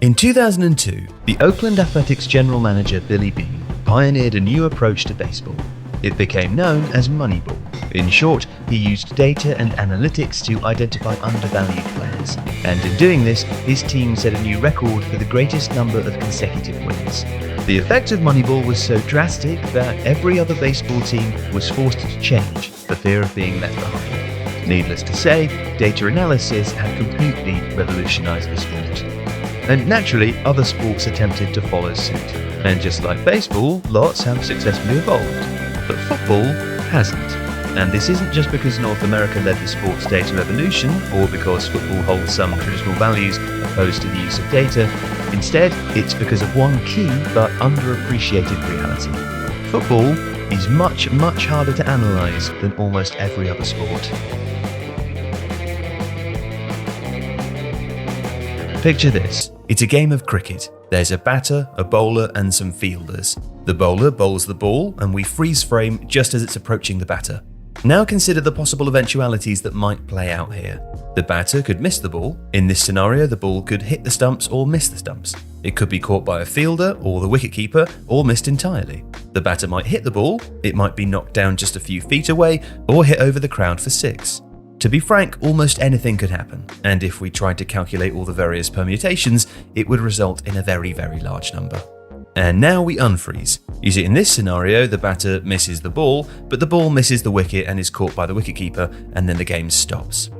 In 2002, the Oakland Athletics general manager Billy Beane pioneered a new approach to baseball. It became known as Moneyball. In short, he used data and analytics to identify undervalued players, and in doing this, his team set a new record for the greatest number of consecutive wins. The effect of Moneyball was so drastic that every other baseball team was forced to change for fear of being left behind. Needless to say, data analysis had completely revolutionized the sport. And naturally, other sports attempted to follow suit. And just like baseball, lots have successfully evolved. But football hasn't. And this isn't just because North America led the sport's data revolution, or because football holds some traditional values opposed to the use of data. Instead, it's because of one key but underappreciated reality. Football is much harder to analyse than almost every other sport. Picture this. It's a game of cricket. There's a batter, a bowler, and some fielders. The bowler bowls the ball, and we freeze frame just as it's approaching the batter. Now consider the possible eventualities that might play out here. The batter could miss the ball. In this scenario, the ball could hit the stumps or miss the stumps. It could be caught by a fielder or the wicketkeeper, or missed entirely. The batter might hit the ball, it might be knocked down just a few feet away, or hit over the crowd for 6. To be frank, almost anything could happen, and if we tried to calculate all the various permutations, it would result in a very large number. And now we unfreeze. You see, in this scenario, the batter misses the ball, but the ball misses the wicket and is caught by the wicketkeeper, and then the game stops.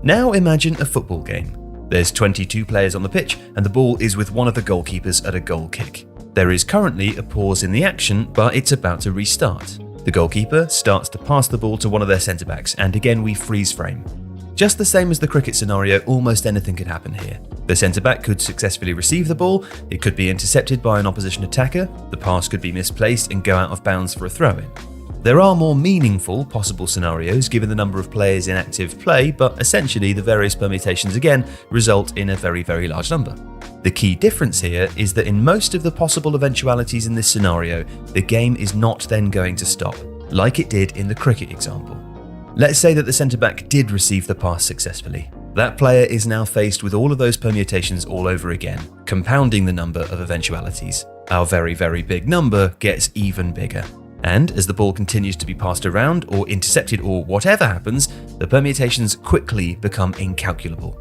Now imagine a football game. There's 22 players on the pitch, and the ball is with one of the goalkeepers at a goal kick. There is currently a pause in the action, but it's about to restart. The goalkeeper starts to pass the ball to one of their centre-backs, and again we freeze frame. Just the same as the cricket scenario, almost anything could happen here. The centre-back could successfully receive the ball, it could be intercepted by an opposition attacker, the pass could be misplaced and go out of bounds for a throw-in. There are more meaningful possible scenarios given the number of players in active play, but essentially the various permutations again result in a very large number. The key difference here is that in most of the possible eventualities in this scenario, the game is not then going to stop, like it did in the cricket example. Let's say that the centre-back did receive the pass successfully. That player is now faced with all of those permutations all over again, compounding the number of eventualities. Our very big number gets even bigger. And as the ball continues to be passed around or intercepted or whatever happens, the permutations quickly become incalculable.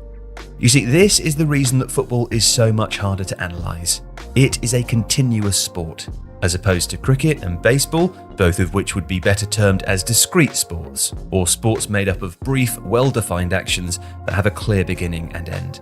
You see, this is the reason that football is so much harder to analyse. It is a continuous sport, as opposed to cricket and baseball, both of which would be better termed as discrete sports, or sports made up of brief, well-defined actions that have a clear beginning and end.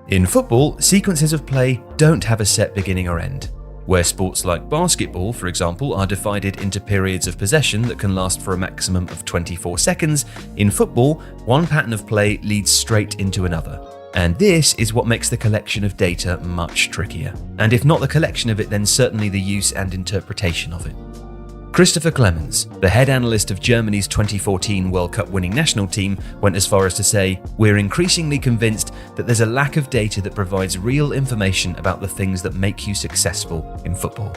In football, sequences of play don't have a set beginning or end. Where sports like basketball, for example, are divided into periods of possession that can last for a maximum of 24 seconds, in football, one pattern of play leads straight into another. And this is what makes the collection of data much trickier. And if not the collection of it, then certainly the use and interpretation of it. Christopher Clemens, the head analyst of Germany's 2014 World Cup winning national team, went as far as to say, "We're increasingly convinced that there's a lack of data that provides real information about the things that make you successful in football."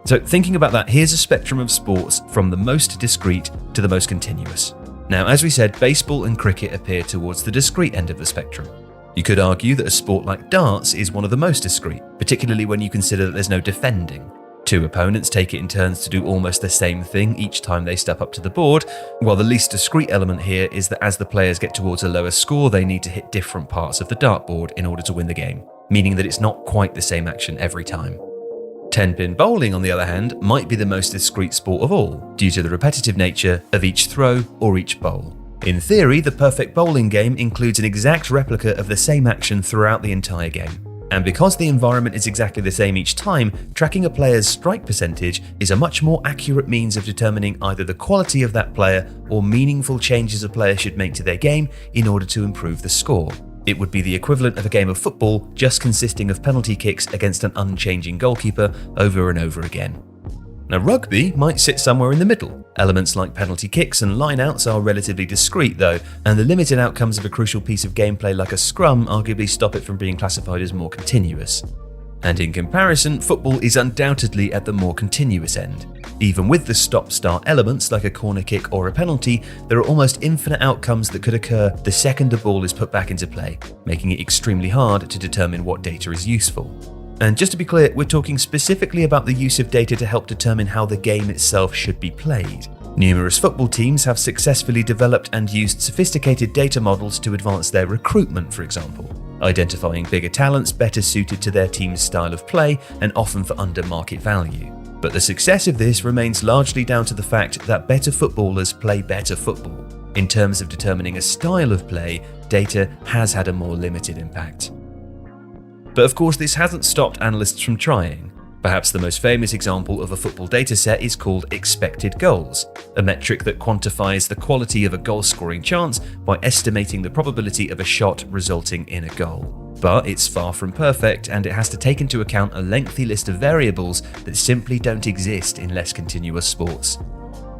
So thinking about that, here's a spectrum of sports from the most discrete to the most continuous. Now, as we said, baseball and cricket appear towards the discrete end of the spectrum. You could argue that a sport like darts is one of the most discrete, particularly when you consider that there's no defending. Two opponents take it in turns to do almost the same thing each time they step up to the board, while the least discrete element here is that as the players get towards a lower score, they need to hit different parts of the dartboard in order to win the game, meaning that it's not quite the same action every time. 10-pin bowling, on the other hand, might be the most discrete sport of all, due to the repetitive nature of each throw or each bowl. In theory, the perfect bowling game includes an exact replica of the same action throughout the entire game. And because the environment is exactly the same each time, tracking a player's strike percentage is a much more accurate means of determining either the quality of that player or meaningful changes a player should make to their game in order to improve the score. It would be the equivalent of a game of football just consisting of penalty kicks against an unchanging goalkeeper over and over again. Now, rugby might sit somewhere in the middle. Elements like penalty kicks and line-outs are relatively discrete though, and the limited outcomes of a crucial piece of gameplay like a scrum arguably stop it from being classified as more continuous. And in comparison, football is undoubtedly at the more continuous end. Even with the stop-start elements like a corner kick or a penalty, there are almost infinite outcomes that could occur the second a ball is put back into play, making it extremely hard to determine what data is useful. And just to be clear, we're talking specifically about the use of data to help determine how the game itself should be played. Numerous football teams have successfully developed and used sophisticated data models to advance their recruitment, for example, identifying bigger talents better suited to their team's style of play and often for under market value. But the success of this remains largely down to the fact that better footballers play better football. In terms of determining a style of play, data has had a more limited impact. But of course, this hasn't stopped analysts from trying. Perhaps the most famous example of a football dataset is called expected goals, a metric that quantifies the quality of a goal-scoring chance by estimating the probability of a shot resulting in a goal. But it's far from perfect, and it has to take into account a lengthy list of variables that simply don't exist in less continuous sports.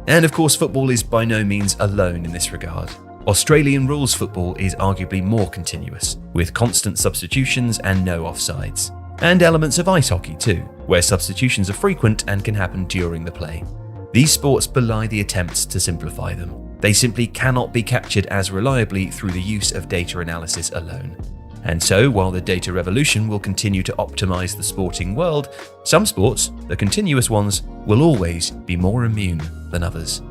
And of course, football is by no means alone in this regard. Australian rules football is arguably more continuous, with constant substitutions and no offsides. And elements of ice hockey too, where substitutions are frequent and can happen during the play. These sports belie the attempts to simplify them. They simply cannot be captured as reliably through the use of data analysis alone. And so, while the data revolution will continue to optimize the sporting world, some sports, the continuous ones, will always be more immune than others.